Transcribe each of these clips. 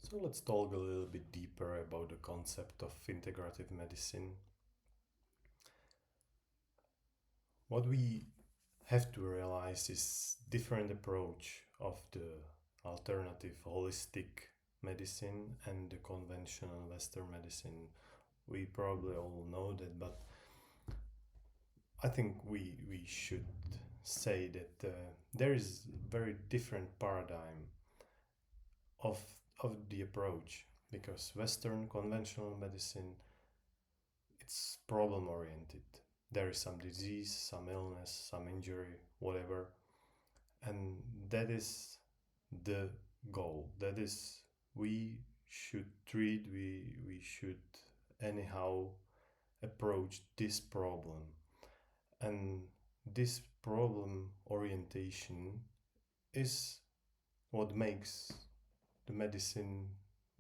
So let's talk a little bit deeper about the concept of integrative medicine. What we have to realize is different approach of the alternative holistic medicine and the conventional Western medicine. We probably all know that, but I think we should say that there is very different paradigm of the approach, because Western conventional medicine, it's problem oriented. There is some disease, some illness, some injury, whatever, and that is the goal. That is, we should treat, we should anyhow approach this problem. And this problem orientation is what makes the medicine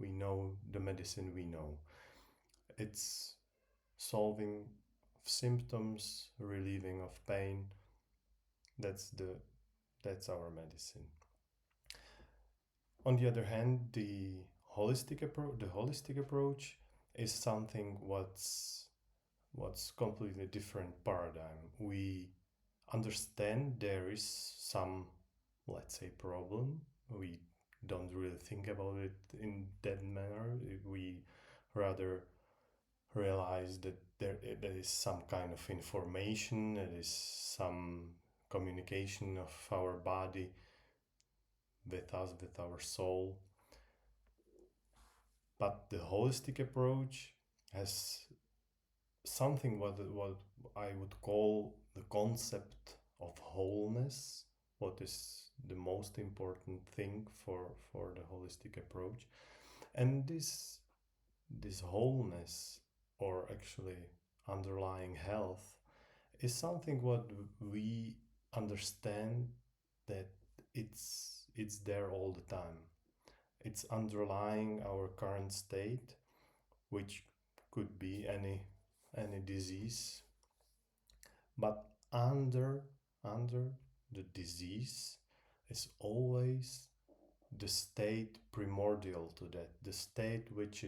the medicine we know. It's solving symptoms, relieving of pain. That's our medicine. On the other hand, the holistic approach is something what's completely different paradigm. We understand there is some, let's say, problem. We don't really think about it in that manner. We rather realize that there is some kind of information, there is some communication of our body with us, with our soul. But the holistic approach has something what I would call the concept of wholeness, what is the most important thing for the holistic approach. And this wholeness, or actually underlying health, is something what we understand that it's there all the time. It's underlying our current state, which could be any disease, but under the disease is always the state primordial to that, the state which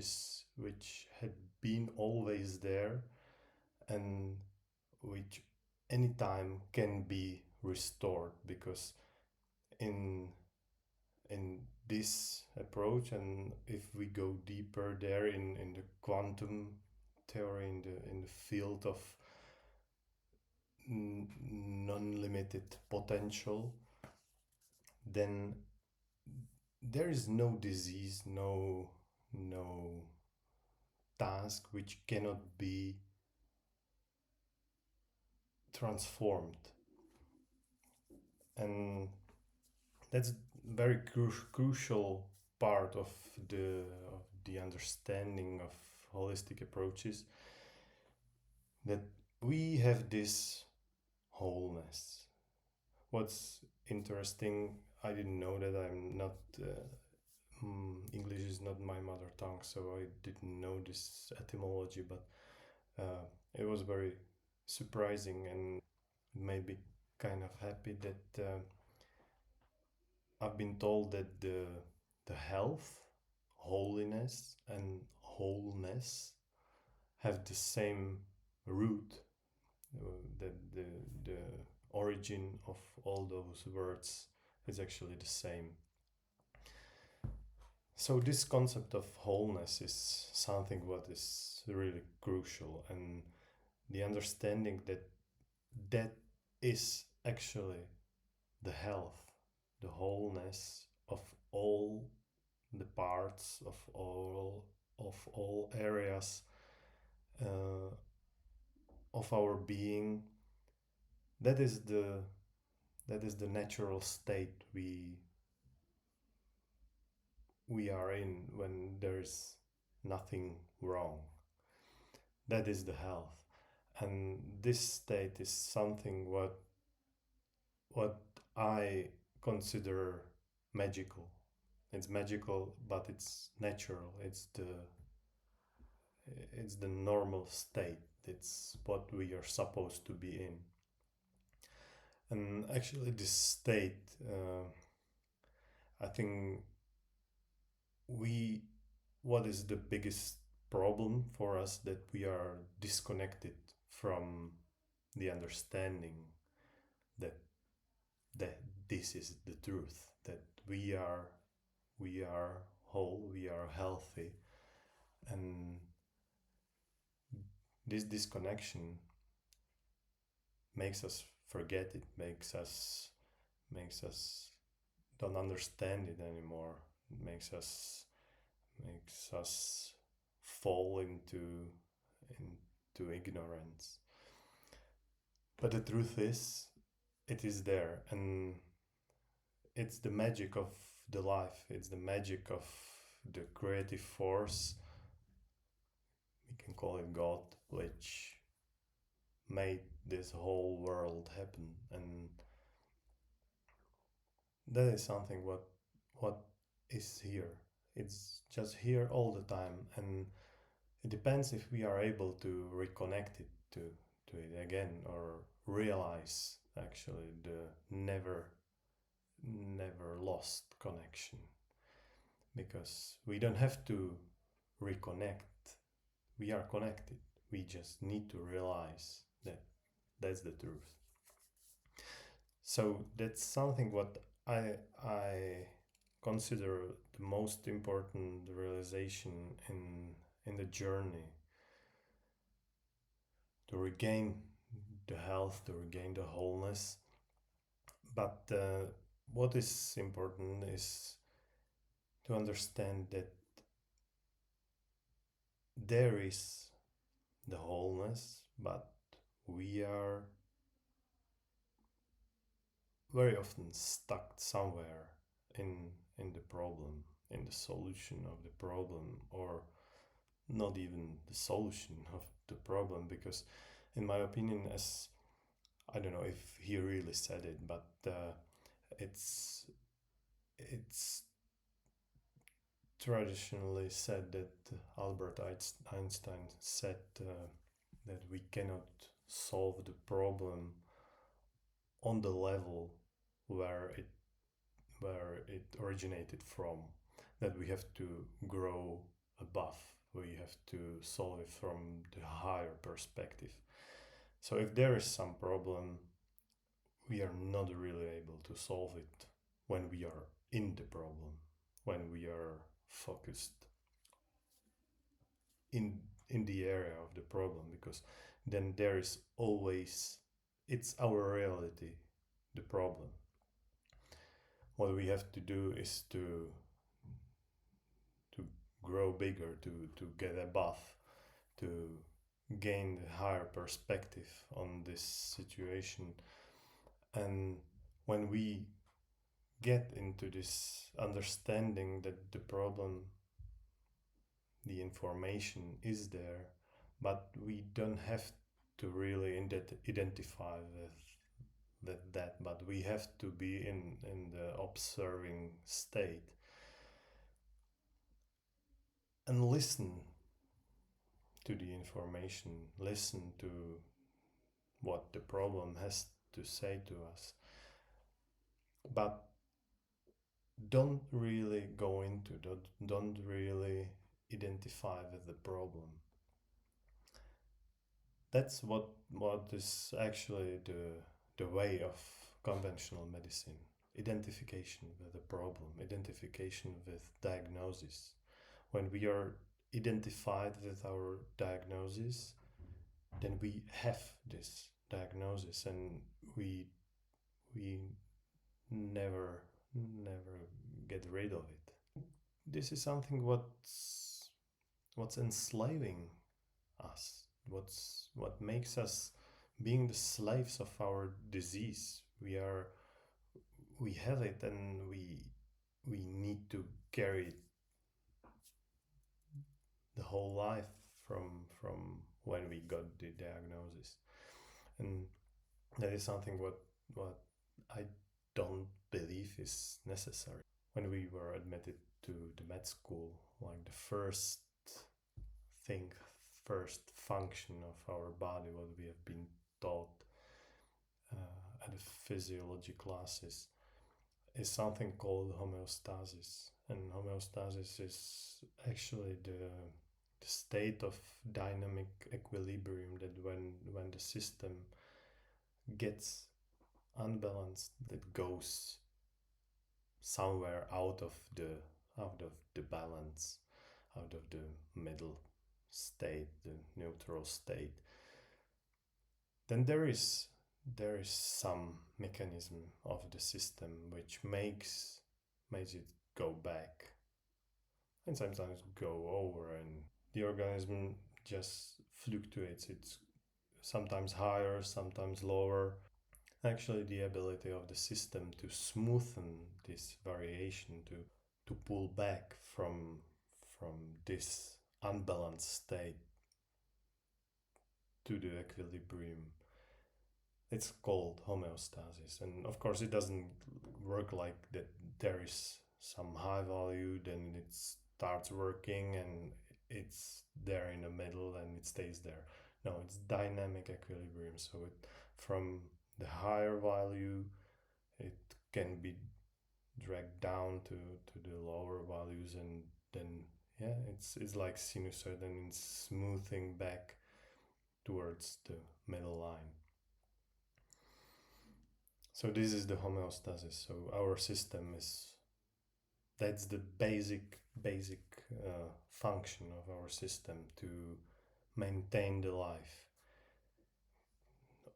had been always there and which anytime can be restored, because in this approach, and if we go deeper there in the quantum theory, in the field of non-limited potential, then there is no disease, no task which cannot be transformed. And that's very crucial part of the understanding of holistic approaches, that we have this wholeness. What's interesting, I didn't know that. I'm not English is not my mother tongue, so I didn't know this etymology, but it was very surprising and made me kind of happy that I've been told that the health, holiness, and wholeness have the same root. That the origin of all those words is actually the same. So this concept of wholeness is something what is really crucial, and the understanding that is actually the health, the wholeness of all the parts of all areas of our being. That is the natural state we are in when there's nothing wrong. That is the health, and this state is something what I consider magical. It's magical, but it's natural. It's the normal state. It's what we are supposed to be in. And actually, this state, I think we what is the biggest problem for us? That we are disconnected from the understanding that that this is the truth, that we are whole, we are healthy, and this disconnection makes us forget it, makes us don't understand it anymore, makes us fall into ignorance. But the truth is, it is there, and it's the magic of the life. It's the magic of the creative force. We can call it God, which made this whole world happen, and that is something what is here. It's just here all the time, and it depends if we are able to reconnect it to it again, or realize actually the never lost connection, because we don't have to reconnect. We are connected. We just need to realize that that's the truth. So that's something what I consider the most important realization in the journey to regain the health, to regain the wholeness. But what is important is to understand that there is the wholeness, but we are very often stuck somewhere in the problem, in the solution of the problem, or not even the solution of the problem, because in my opinion, as I don't know if he really said it, but it's traditionally said that Albert Einstein said that we cannot solve the problem on the level where it originated from, that we have to grow above, we have to solve it from the higher perspective. So if there is some problem, we are not really able to solve it when we are in the problem, when we are focused in the area of the problem, because then there is always, it's our reality, the problem. What we have to do is to grow bigger, to get above, to gain a higher perspective on this situation. And when we get into this understanding that the problem, the information is there, but we don't have to really identify with that, but we have to be in the observing state and listen to the information, listen to what the problem has to say to us, but don't really go into that, don't really identify with the problem. That's what is actually the way of conventional medicine. Identification with the problem, identification with diagnosis. When we are identified with our diagnosis, then we have this diagnosis, and we never get rid of it. This is something what's enslaving us, what makes us being the slaves of our disease. We have it, and we need to carry it the whole life from when we got the diagnosis. And that is something what I don't believe is necessary. When we were admitted to the med school, like the first thing, first function of our body, what we have been taught at the physiology classes, is something called homeostasis. And homeostasis is actually the state of dynamic equilibrium, that when the system gets unbalanced, that goes somewhere out of the balance, out of the middle state, the neutral state, then there is some mechanism of the system which makes it go back and sometimes go over, and the organism just fluctuates. It's sometimes higher, sometimes lower. Actually, the ability of the system to smoothen this variation, to pull back from this unbalanced state to the equilibrium, it's called homeostasis. And of course, it doesn't work like that. There is some high value, then it starts working, and it's there in the middle and it stays there. No, it's dynamic equilibrium. So it, from the higher value, it can be dragged down to the lower values, and then yeah, it's like sinusoid, and it's smoothing back towards the middle line. So this is the homeostasis. So our system is, that's the basic function of our system, to maintain the life.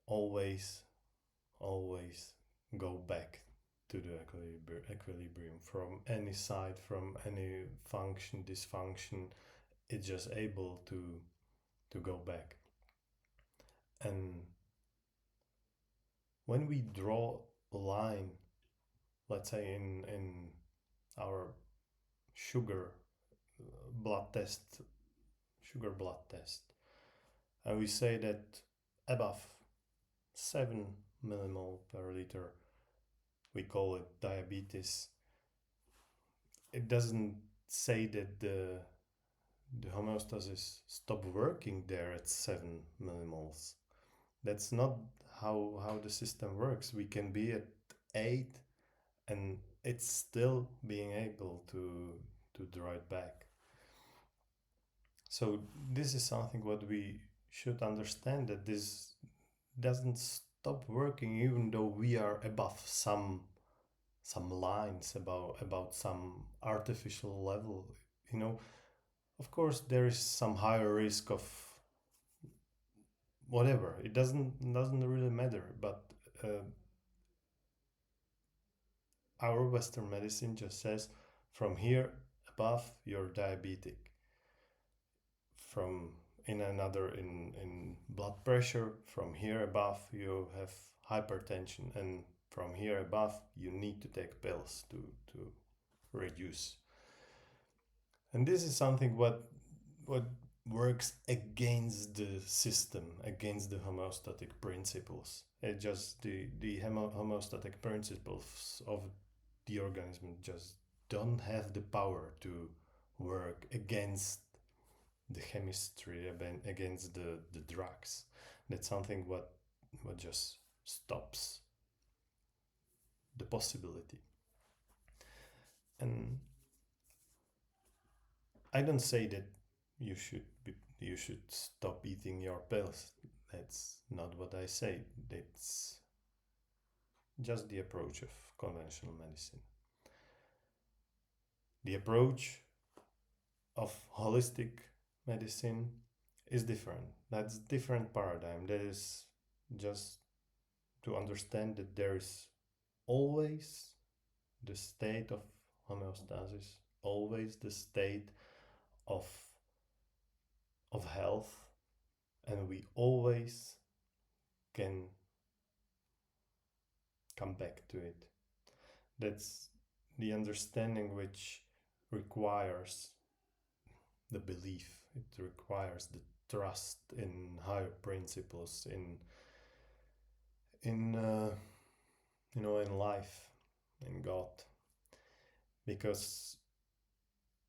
Always go back to the equilibrium from any side, from any function, dysfunction. It's just able to go back. And when we draw a line, let's say in our sugar blood test, and we say that above 7 millimole per liter, we call it diabetes. It doesn't say that the homeostasis stop working there at 7 millimoles. That's not how the system works. We can be at 8 and it's still being able to draw it back. So this is something what we should understand, that this doesn't stop working even though we are above some lines, about some artificial level. Of course there is some higher risk of whatever. It doesn't really matter, but our Western medicine just says from here above you're diabetic, from in blood pressure, from here above you have hypertension, and from here above you need to take pills to reduce. And this is something what works against the system, against the homeostatic principles. It just the homeostatic principles of the organism just don't have the power to work against the chemistry, against the drugs. That's something what just stops the possibility. And I don't say that you should stop eating your pills. That's not what I say. That's just the approach of conventional medicine. The approach of holistic medicine is different. That's different paradigm. That is just to understand that there is always the state of homeostasis, always the state of health, and we always can come back to it. That's the understanding which requires the belief. It requires the trust in higher principles, in in life, in God, because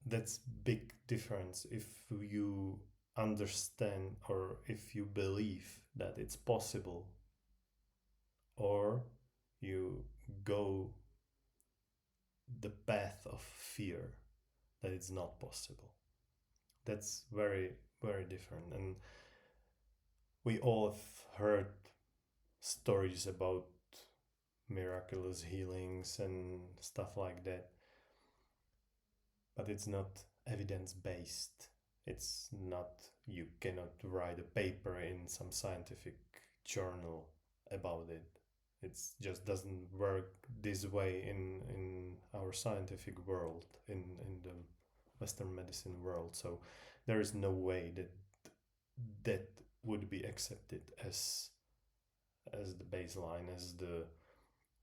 that's big difference. If you understand, or if you believe that it's possible, or you go the path of fear, that it's not possible. That's very, very different. And we all have heard stories about miraculous healings and stuff like that, but it's not evidence based. It's not, you cannot write a paper in some scientific journal about it. It just doesn't work this way in our scientific world, in the Western medicine world. So there is no way that that would be accepted as the baseline, as the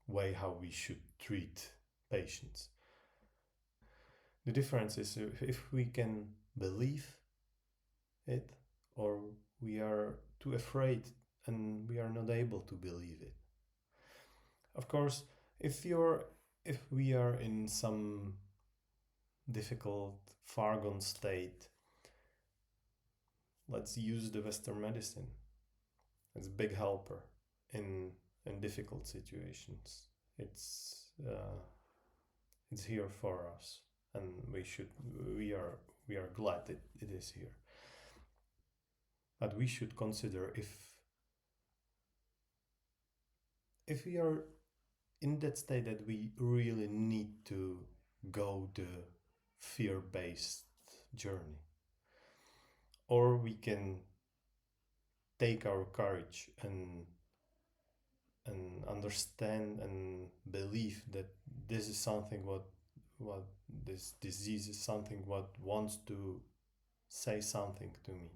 way how we should treat patients. The difference is if we can believe it, or we are too afraid and we are not able to believe it. Of course, if we are in some difficult, far gone state, let's use the Western medicine. It's a big helper in difficult situations. It's here for us, and we are glad that it is here. But we should consider if we are in that state that we really need to go the fear-based journey, or we can take our courage and understand and believe that this is something what this disease is something what wants to say something to me,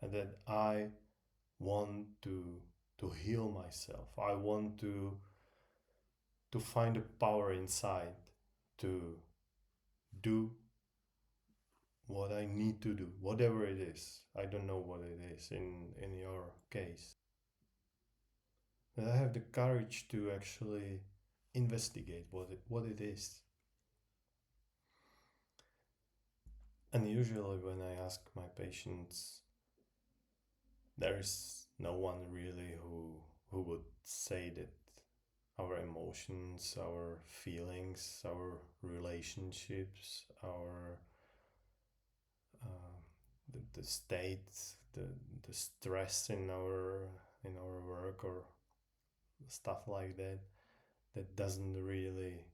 and that I want to heal myself. I want to find a power inside to do what I need to do, whatever it is. I don't know what it is in your case. That I have the courage to actually investigate what it is. And usually when I ask my patients, there is no one really who would say that our emotions, our feelings, our relationships, our the state, the stress in our work or stuff like that, that doesn't really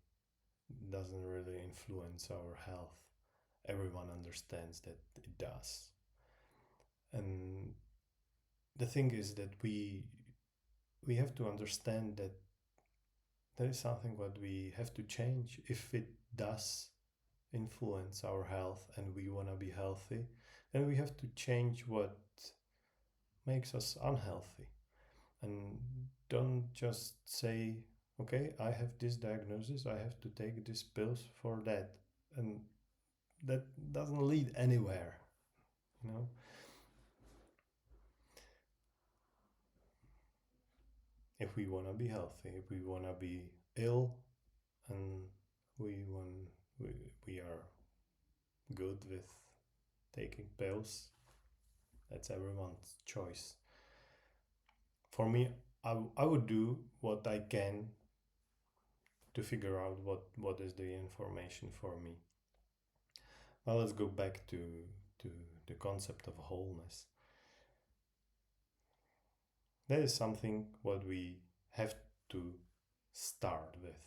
influence our health. Everyone understands that it does. And the thing is that we have to understand that there is something what we have to change if it does influence our health and we want to be healthy. Then we have to change what makes us unhealthy, and don't just say, okay, I have this diagnosis, I have to take these pills for that, and that doesn't lead anywhere, you know. If we want to be healthy, if we want to be ill, and we are good with taking pills, that's everyone's choice. For me, I would do what I can to figure out what is the information for me. Now let's go back to the concept of wholeness. That is something what we have to start with.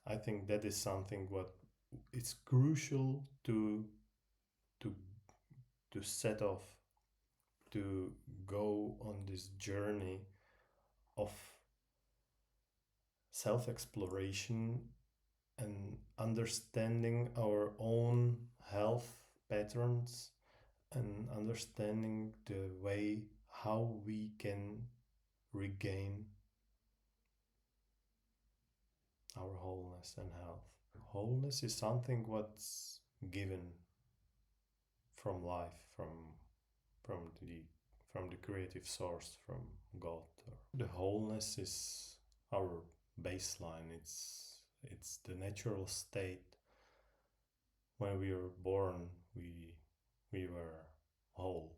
I think that is something what is crucial to set off, to go on this journey of self-exploration and understanding our own health patterns, and understanding the way how we can regain our wholeness and health. Wholeness is something what's given from life, from the creative source, from God. The wholeness is our baseline. It's the natural state. When we were born, we were whole.